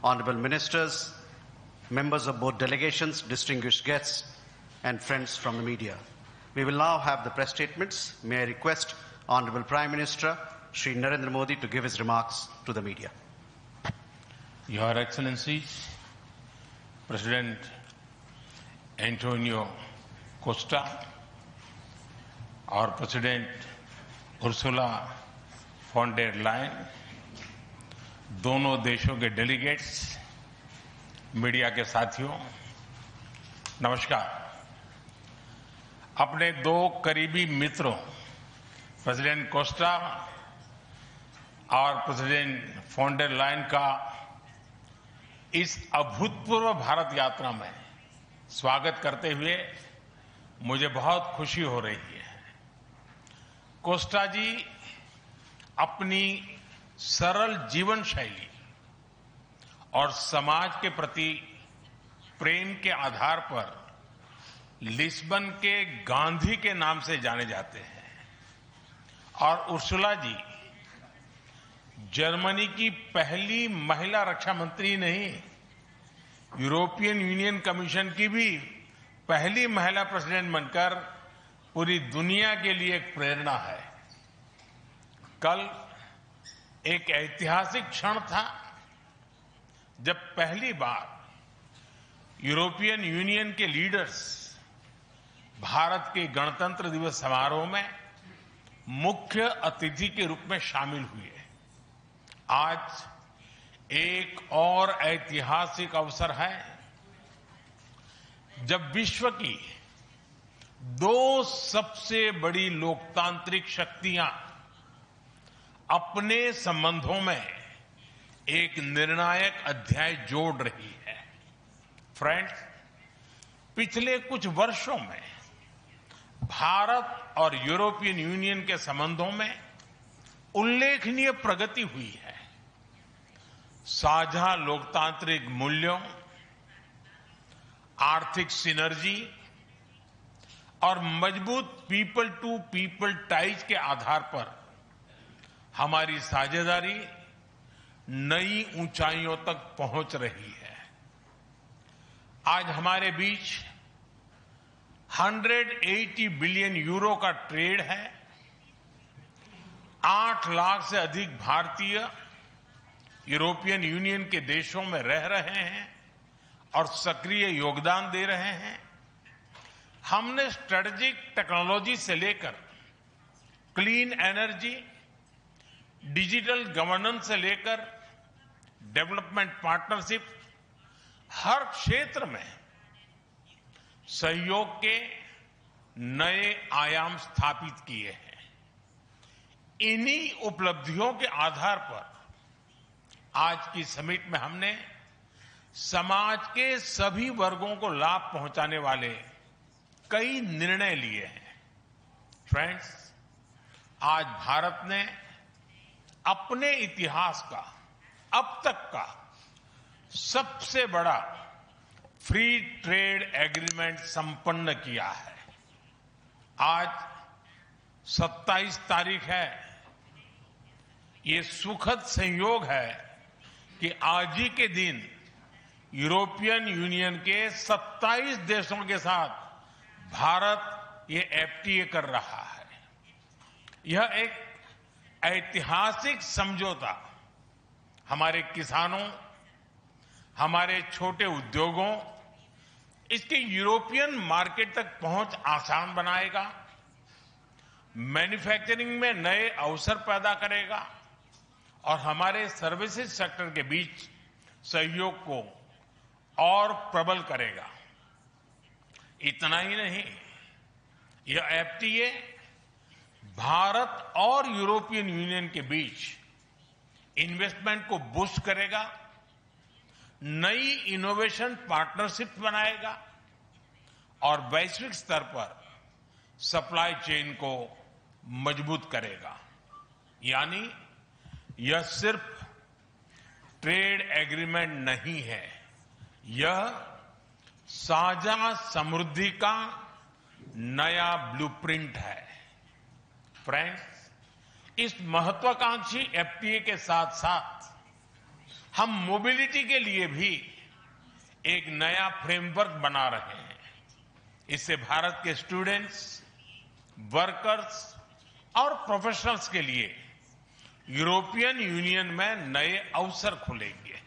honorable ministers, members of both delegations, distinguished guests, and friends from the media. We will now have the press statements. May I request Honorable Prime Minister Shri Narendra Modi to give his remarks to the media. Your Excellencies, President Antonio Costa और president Ursula von der Leyen, दोनों देशों के delegates, media के साथियों, नमस्कार। अपने दो करीबी मित्रों प्रेसिडेंट कोस्टा और प्रेसिडेंट फॉन डेर लायन का इस अभूतपूर्व भारत यात्रा में स्वागत करते हुए मुझे बहुत खुशी हो रही है। कोस्टा जी अपनी सरल जीवन शैली और समाज के प्रति प्रेम के आधार पर लिस्बन के गांधी के नाम से जाने जाते हैं और उर्सुला जी जर्मनी की पहली महिला रक्षा मंत्री नहीं, यूरोपियन यूनियन कमीशन की भी पहली महिला प्रेसिडेंट बनकर पूरी दुनिया के लिए एक प्रेरणा है। कल एक ऐतिहासिक क्षण था जब पहली बार यूरोपियन यूनियन के लीडर्स भारत के गणतंत्र दिवस समारोह में मुख्य अतिथि के रूप में शामिल हुए। आज एक और ऐतिहासिक अवसर है जब विश्व की दो सबसे बड़ी लोकतांत्रिक शक्तियां अपने संबंधों में एक निर्णायक अध्याय जोड़ रही है। फ्रेंड्स, पिछले कुछ वर्षों में भारत और यूरोपियन यूनियन के संबंधों में उल्लेखनीय प्रगति हुई है। साझा लोकतांत्रिक मूल्यों, आर्थिक सिनर्जी और मजबूत पीपल टू पीपल टाइज के आधार पर हमारी साझेदारी नई ऊंचाइयों तक पहुंच रही है। आज हमारे बीच 180 बिलियन यूरो का ट्रेड है। 8 लाख से अधिक भारतीय यूरोपियन यूनियन के देशों में रह रहे हैं और सक्रिय योगदान दे रहे हैं। हमने स्ट्रेटेजिक टेक्नोलॉजी से लेकर क्लीन एनर्जी, डिजिटल गवर्नेंस से लेकर डेवलपमेंट पार्टनरशिप, हर क्षेत्र में सहयोग के नए आयाम स्थापित किए हैं। इन्हीं उपलब्धियों के आधार पर आज की समिट में हमने समाज के सभी वर्गों को लाभ पहुंचाने वाले कई निर्णय लिए हैं। फ्रेंड्स, आज भारत ने अपने इतिहास का अब तक का सबसे बड़ा फ्री ट्रेड एग्रीमेंट संपन्न किया है। आज 27 तारीख है। ये सुखद संयोग है कि आज ही के दिन यूरोपियन यूनियन के 27 देशों के साथ भारत ये एफटीए कर रहा है। यह एक ऐतिहासिक समझौता हमारे किसानों, हमारे छोटे उद्योगों, इसके यूरोपियन मार्केट तक पहुंच आसान बनाएगा, मैन्युफैक्चरिंग में नए अवसर पैदा करेगा और हमारे सर्विसेज सेक्टर के बीच सहयोग को और प्रबल करेगा। इतना ही नहीं, यह एफटीए भारत और यूरोपियन यूनियन के बीच इन्वेस्टमेंट को बूस्ट करेगा, नई इनोवेशन पार्टनरशिप बनाएगा और वैश्विक स्तर पर सप्लाई चेन को मजबूत करेगा। यानी यह सिर्फ ट्रेड एग्रीमेंट नहीं है, यह साझा समृद्धि का नया ब्लूप्रिंट है। फ्रेंड्स, इस महत्वाकांक्षी एफटीए के साथ साथ हम मोबिलिटी के लिए भी एक नया फ्रेमवर्क बना रहे हैं। इससे भारत के स्टूडेंट्स, वर्कर्स और प्रोफेशनल्स के लिए यूरोपियन यूनियन में नए अवसर खुलेंगे।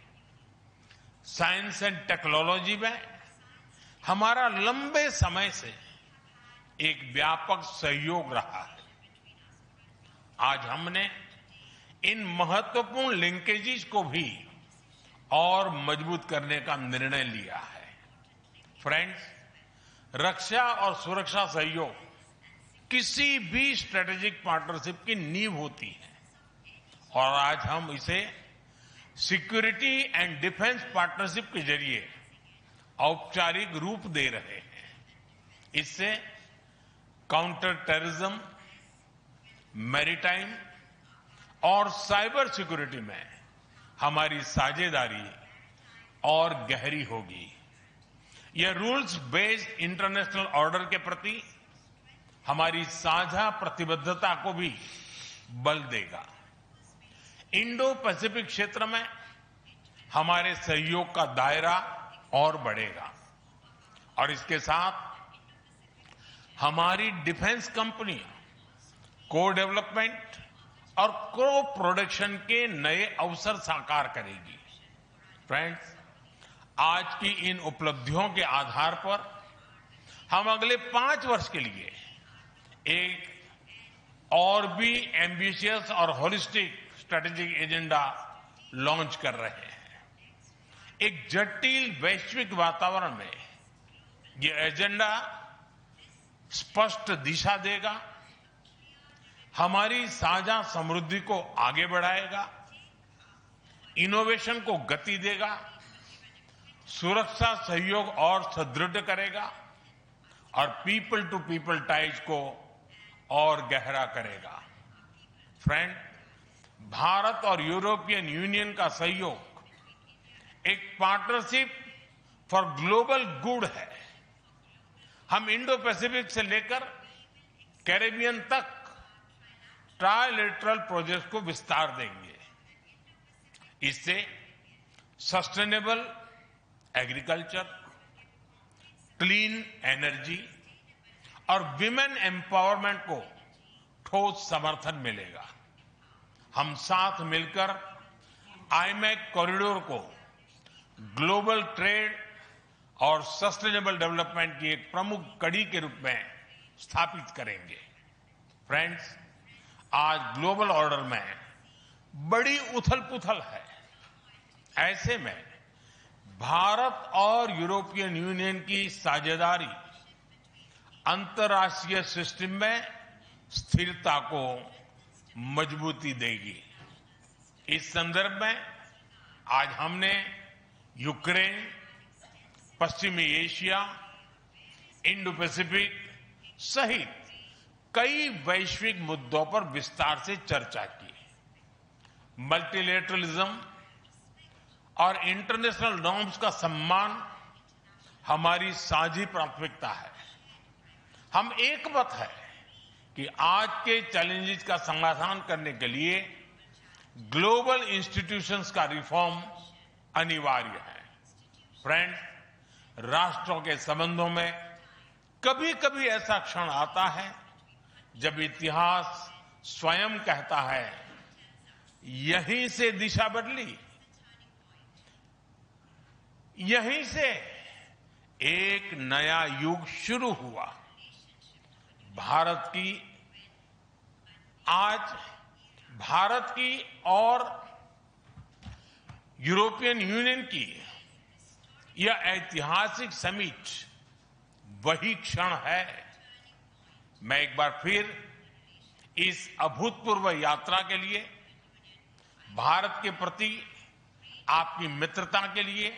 साइंस एंड टेक्नोलॉजी में हमारा लंबे समय से एक व्यापक सहयोग रहा है। आज हमने इन महत्वपूर्ण लिंकेजेस को भी और मजबूत करने का निर्णय लिया है। फ्रेंड्स, रक्षा और सुरक्षा सहयोग किसी भी स्ट्रेटेजिक पार्टनरशिप की नींव होती है और आज हम इसे सिक्योरिटी एंड डिफेंस पार्टनरशिप के जरिए औपचारिक रूप दे रहे हैं। इससे काउंटर टेररिज्म, मैरीटाइम और साइबर सिक्योरिटी में हमारी साझेदारी और गहरी होगी। यह रूल्स बेस्ड इंटरनेशनल ऑर्डर के प्रति हमारी साझा प्रतिबद्धता को भी बल देगा। इंडो पैसिफिक क्षेत्र में हमारे सहयोग का दायरा और बढ़ेगा और इसके साथ हमारी डिफेंस कंपनियां को डेवलपमेंट और को प्रोडक्शन के नए अवसर साकार करेगी। फ्रेंड्स, आज की इन उपलब्धियों के आधार पर हम अगले 5 वर्ष के लिए एक और भी एम्बिशियस और होलिस्टिक स्ट्रेटेजिक एजेंडा लॉन्च कर रहे हैं। एक जटिल वैश्विक वातावरण में ये एजेंडा स्पष्ट दिशा देगा, हमारी साझा समृद्धि को आगे बढ़ाएगा, इनोवेशन को गति देगा, सुरक्षा सहयोग और सुदृढ़ करेगा और पीपल टू पीपल टाइज को और गहरा करेगा। फ्रेंड, भारत और यूरोपियन यूनियन का सहयोग एक पार्टनरशिप फॉर ग्लोबल गुड है। हम इंडो पैसिफिक से लेकर कैरेबियन तक ट्राइलेटरल प्रोजेक्ट को विस्तार देंगे। इससे सस्टेनेबल एग्रीकल्चर, क्लीन एनर्जी और विमेन एम्पावरमेंट को ठोस समर्थन मिलेगा। हम साथ मिलकर आईमैक कॉरिडोर को ग्लोबल ट्रेड और सस्टेनेबल डेवलपमेंट की एक प्रमुख कड़ी के रूप में स्थापित करेंगे। फ्रेंड्स, आज ग्लोबल ऑर्डर में बड़ी उथल-पुथल है। ऐसे में भारत और यूरोपियन यूनियन की साझेदारी अंतर्राष्ट्रीय सिस्टम में स्थिरता को मजबूती देगी। इस संदर्भ में आज हमने यूक्रेन, पश्चिमी एशिया, इंडो पैसिफिक सहित कई वैश्विक मुद्दों पर विस्तार से चर्चा की। मल्टीलेटरलिज्म और इंटरनेशनल नॉर्म्स का सम्मान हमारी साझी प्राथमिकता है। हम एकमत है कि आज के चैलेंजेस का समाधान करने के लिए ग्लोबल इंस्टीट्यूशंस का रिफॉर्म अनिवार्य है। फ्रेंड्स, राष्ट्रों के संबंधों में कभी कभी ऐसा क्षण आता है जब इतिहास स्वयं कहता है, यहीं से दिशा बदली, यहीं से एक नया युग शुरू हुआ। भारत की और यूरोपियन यूनियन की यह ऐतिहासिक समिट वही क्षण है। मैं एक बार फिर इस अभूतपूर्व यात्रा के लिए, भारत के प्रति आपकी मित्रता के लिए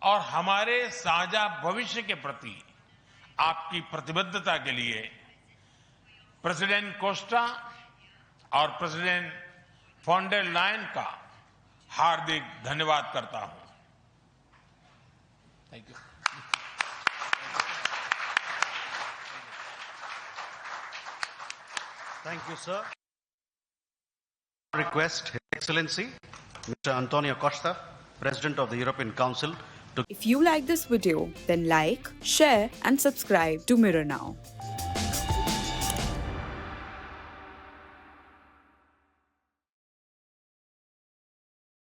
और हमारे साझा भविष्य के प्रति आपकी प्रतिबद्धता के लिए प्रेसिडेंट कोस्टा और प्रेसिडेंट फॉन डेर लायन का हार्दिक धन्यवाद करता हूं। Thank you. Thank you, sir. Request His Excellency Mr. Antonio Costa, President of the European Council, to If you like this video, then like, share and subscribe to Mirror Now.